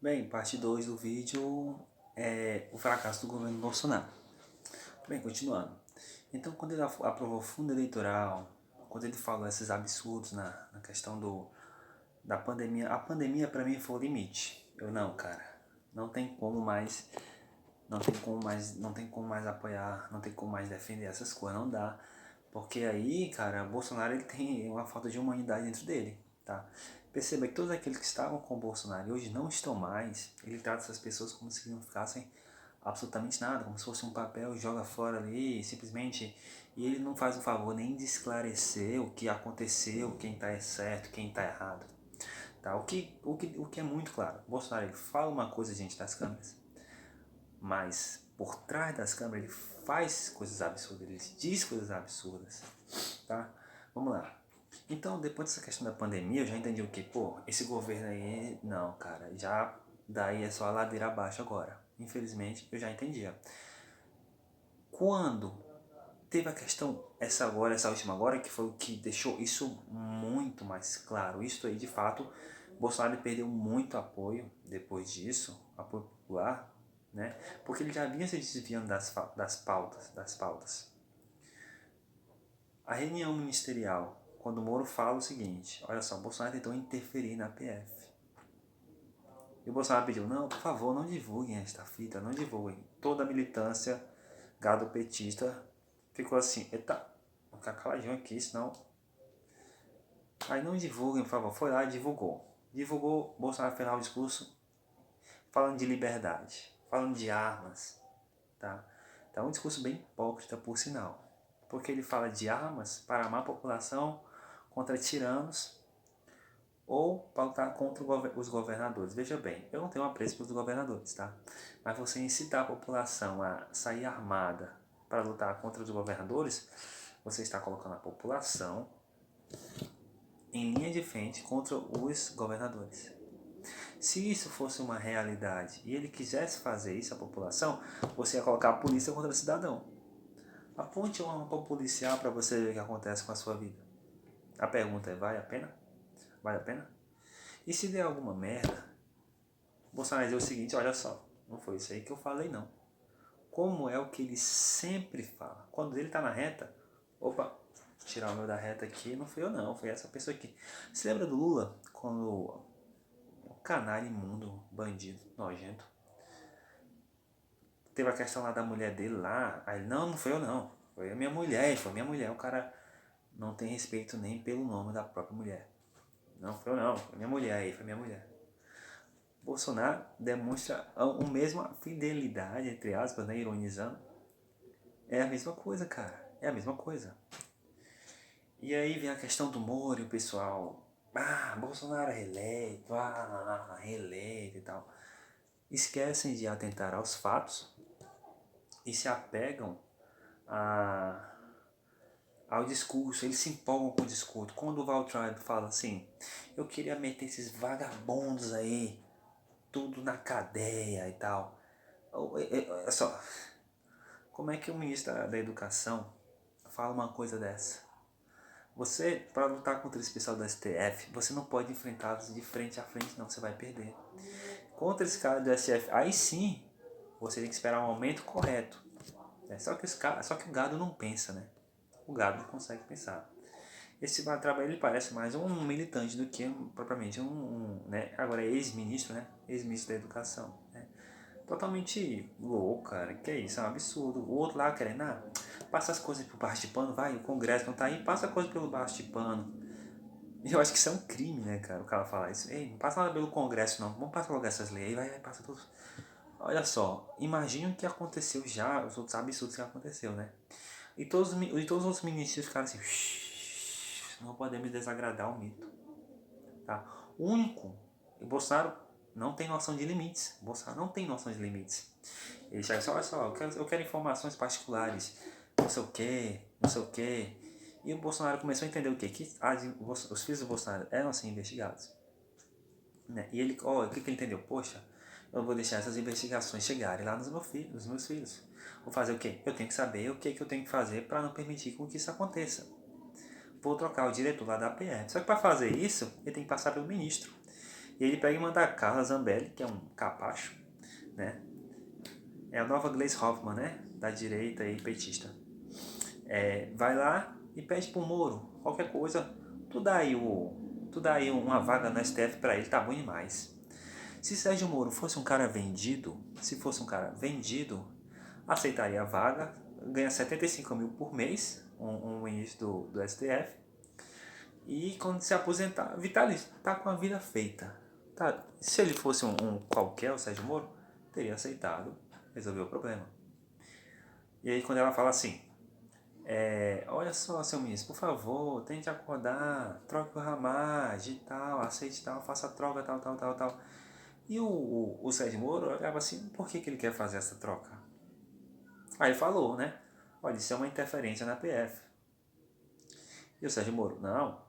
Bem, parte 2 do vídeo é o fracasso do governo Bolsonaro. Bem, continuando. Então, quando ele aprovou o fundo eleitoral, quando ele falou esses absurdos na questão da pandemia, a pandemia para mim foi o limite. Eu não, cara, não tem como mais, não tem como mais apoiar, não tem como mais defender essas coisas, não dá. Porque aí, cara, o Bolsonaro ele tem uma falta de humanidade dentro dele, tá? Perceba que todos aqueles que estavam com o Bolsonaro e hoje não estão mais, ele trata essas pessoas como se não ficassem absolutamente nada, como se fosse um papel, joga fora ali, simplesmente, e ele não faz o favor nem de esclarecer o que aconteceu, quem está certo, quem está errado. Tá? O que é muito claro, o Bolsonaro ele fala uma coisa, gente, das câmeras, mas por trás das câmeras ele faz coisas absurdas, ele diz coisas absurdas, tá? Vamos lá. Então, depois dessa questão da pandemia, eu já entendi o que, pô, esse governo aí, não, cara, já daí é só a ladeira abaixo agora. Infelizmente, eu já entendia. Quando teve a questão, essa última agora, que foi o que deixou isso muito mais claro. Isso aí, de fato, Bolsonaro perdeu muito apoio depois disso, apoio popular, né? Porque ele já vinha se desviando das pautas. A reunião ministerial, quando o Moro fala o seguinte, olha só, Bolsonaro tentou interferir na PF. E o Bolsonaro pediu, não, por favor, não divulguem esta fita, não divulguem. Toda a militância gado petista ficou assim, eita, vou ficar caladinho aqui, senão... Aí não divulguem, por favor. Foi lá e divulgou. Divulgou, Bolsonaro fez lá o discurso falando de liberdade, falando de armas, tá? Então é um discurso bem hipócrita, por sinal. Porque ele fala de armas para amar a população contra tiranos ou para lutar contra os governadores. Veja bem, eu não tenho apreço pelos governadores, tá? Mas você incitar a população a sair armada para lutar contra os governadores, você está colocando a população em linha de frente contra os governadores. Se isso fosse uma realidade e ele quisesse fazer isso à população, você ia colocar a polícia contra o cidadão. Aponte uma arma para o policial para você ver o que acontece com a sua vida. A pergunta é, vale a pena? Vale a pena? E se der alguma merda, Bolsonaro dizer o seguinte, olha só, não foi isso aí que eu falei não. Como é o que ele sempre fala. Quando ele está na reta, opa, tirar o meu da reta aqui, não fui eu não, foi essa pessoa aqui. Você lembra do Lula? Quando o canalha imundo, bandido, nojento, teve a questão lá da mulher dele lá, aí ele, não, não foi eu não, foi a minha mulher, foi a minha mulher. O cara não tem respeito nem pelo nome da própria mulher. Não foi eu não, foi a minha mulher aí, foi a minha mulher. Bolsonaro demonstra a mesma fidelidade, entre aspas, né, ironizando. É a mesma coisa, cara. É a mesma coisa. E aí vem a questão do Moro e o pessoal. Ah, Bolsonaro é reeleito, reeleito e tal. Esquecem de atentar aos fatos e se apegam a, ao discurso. Eles se empolgam com o discurso. Quando o Valtribe fala assim, eu queria meter esses vagabundos aí, tudo na cadeia e tal. Olha só, como é que o ministro da Educação fala uma coisa dessa? Você, para lutar contra esse pessoal do STF, você não pode enfrentá-los de frente a frente, não, você vai perder. Contra esse cara do STF, aí sim, você tem que esperar um momento correto. Né? Só que o gado não pensa, né? O gado não consegue pensar. Esse trabalho ele parece mais um militante do que propriamente né? Agora é ex-ministro, né? Ex-ministro da Educação, né? Totalmente louco, cara. Que é isso? É um absurdo. O outro lá querendo, passa as coisas por baixo de pano, vai, o Congresso não tá aí, passa a coisa pelo baixo de pano. E eu acho que isso é um crime, né, cara, o cara falar isso. Ei, não passa nada pelo Congresso, não. Vamos passar logo essas leis aí, vai, passa tudo. Olha só, imagina o que aconteceu já, os outros absurdos que aconteceu, né? E todos os outros ministros ficaram assim, não podemos desagradar o mito, tá? O único, o Bolsonaro não tem noção de limites. O Bolsonaro não tem noção de limites. Ele chega assim, olha só, eu quero informações particulares, não sei o que, não sei o que. E o Bolsonaro começou a entender o quê? Que os filhos do Bolsonaro eram assim investigados. Né? E ele, o que ele entendeu? Poxa, eu vou deixar essas investigações chegarem lá nos meus filhos. Vou fazer o quê? Eu tenho que saber o que eu tenho que fazer para não permitir com que isso aconteça. Vou trocar o diretor lá da PF. Só que para fazer isso, ele tem que passar pelo ministro. E ele pega e manda a Carla Zambelli, que é um capacho, né? É a nova Gleisi Hoffmann, né? Da direita e petista. Vai lá e pede pro Moro, qualquer coisa, tu dá aí uma vaga no STF pra ele, tá bom demais. Se Sérgio Moro fosse um cara vendido, aceitaria a vaga, ganha 75 mil por mês, um ministro do STF, e quando se aposentar, vitalício, tá com a vida feita. Tá? Se ele fosse um qualquer, o Sérgio Moro, teria aceitado, resolveu o problema. E aí quando ela fala assim, olha só, seu ministro, por favor, tente acordar, troque o Ramage e tal, aceite tal, faça a troca, tal, tal, tal, tal. E o Sérgio Moro olhava assim, por que ele quer fazer essa troca? Aí falou, né? Olha, isso é uma interferência na PF. E o Sérgio Moro, não,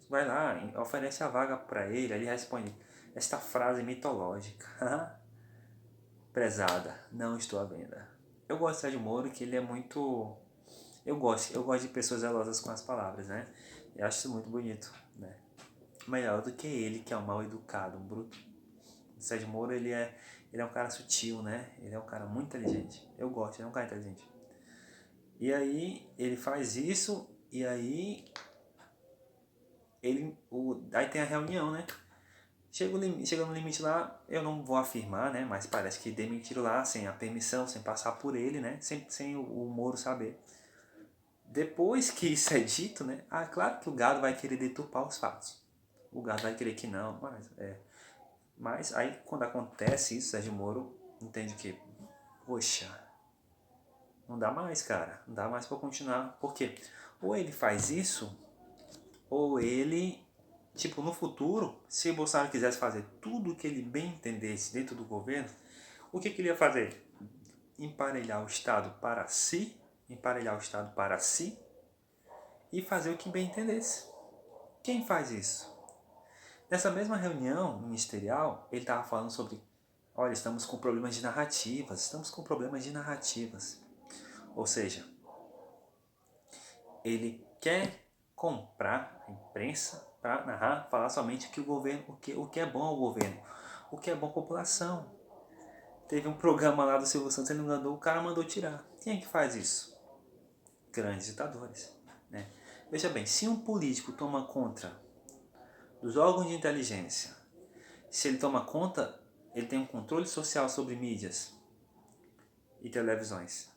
vai lá, oferece a vaga para ele, aí ele responde, esta frase mitológica, prezada, não estou à venda. Eu gosto do Sérgio Moro, que ele é muito... Eu gosto de pessoas zelosas com as palavras, né? Eu acho isso muito bonito, né? Melhor do que ele, que é um mal educado, um bruto. O Sérgio Moro, ele é um cara sutil, né? Ele é um cara muito inteligente. Eu gosto, ele é um cara inteligente. E aí, ele faz isso, e aí... aí tem a reunião, né? Chega no limite lá, eu não vou afirmar, né? Mas parece que demitiram lá sem a permissão, sem passar por ele, né? Sem o Moro saber. Depois que isso é dito, né? Claro que o gado vai querer deturpar os fatos. O gado vai querer que não, mas aí quando acontece isso, Sérgio Moro entende que, poxa, não dá mais, cara. Não dá mais pra continuar. Por quê? Ou ele faz isso, ou ele, tipo, no futuro, se o Bolsonaro quisesse fazer tudo o que ele bem entendesse dentro do governo, o que ele ia fazer? Emparelhar o Estado para si, e fazer o que bem entendesse. Quem faz isso? Nessa mesma reunião ministerial, ele estava falando sobre, olha, estamos com problemas de narrativas. Ou seja, ele quer comprar a imprensa para narrar, falar somente que o que é bom ao governo, o que é bom à população. Teve um programa lá do Silvio Santos, ele o cara mandou tirar. Quem é que faz isso? Grandes ditadores, né? Veja bem, se um político toma conta dos órgãos de inteligência, se ele toma conta, ele tem um controle social sobre mídias e televisões.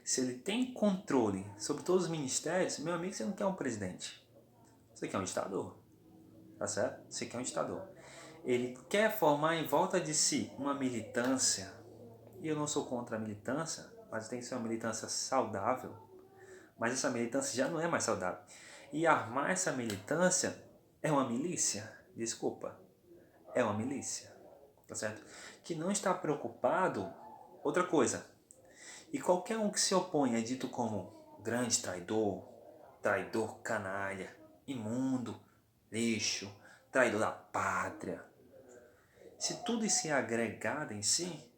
Se ele tem controle sobre todos os ministérios, meu amigo, você não quer um presidente. Você quer um ditador. Tá certo? Você quer um ditador. Ele quer formar em volta de si uma militância. E eu não sou contra a militância, mas tem que ser uma militância saudável. Mas essa militância já não é mais saudável. E armar essa militância é uma milícia. Desculpa. É uma milícia. Tá certo? Que não está preocupado. Outra coisa. E qualquer um que se opõe é dito como grande traidor canalha, imundo, lixo, traidor da pátria. Se tudo isso é agregado em si,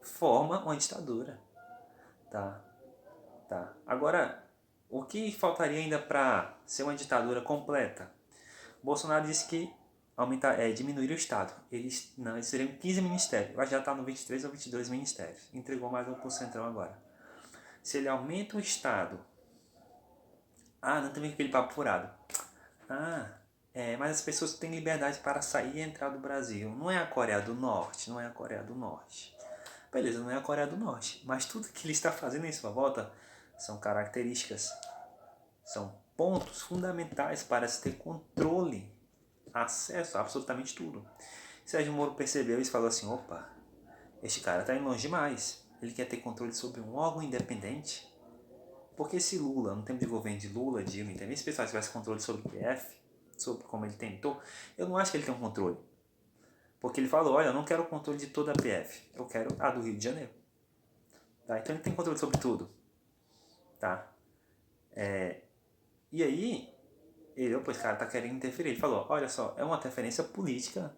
forma uma ditadura. Tá? Agora, o que faltaria ainda para ser uma ditadura completa? Bolsonaro disse que diminuir o Estado. Eles seriam 15 ministérios. Vai já estar no 23 ou 22 ministérios. Entregou mais um pro Centrão agora. Se ele aumenta o Estado... não tem aquele papo furado. Mas as pessoas têm liberdade para sair e entrar do Brasil. Não é a Coreia do Norte, Beleza, não é a Coreia do Norte. Mas tudo que ele está fazendo em sua volta são características. São pontos fundamentais para se ter controle, acesso a absolutamente tudo. Sérgio Moro percebeu isso e falou assim, opa, este cara está indo longe demais. Ele quer ter controle sobre um órgão independente. Porque se Lula, no tempo de governo de Lula, Dilma, entendeu? Se o pessoal tivesse controle sobre o PF, sobre como ele tentou, eu não acho que ele tem um controle. Porque ele falou, olha, eu não quero o controle de toda a PF, eu quero a do Rio de Janeiro. Tá? Então ele tem controle sobre tudo. Tá? E aí, esse cara tá querendo interferir. Ele falou, olha só, é uma interferência política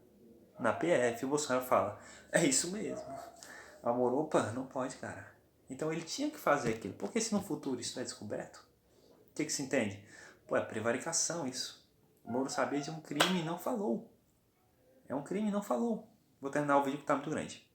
na PF. O Bolsonaro fala, é isso mesmo. Amor, opa, não pode, cara. Então ele tinha que fazer aquilo. Porque se no futuro isso é descoberto, o que se entende? É prevaricação isso. O Moro sabia de um crime e não falou. É um crime, não falou. Vou terminar o vídeo porque tá muito grande.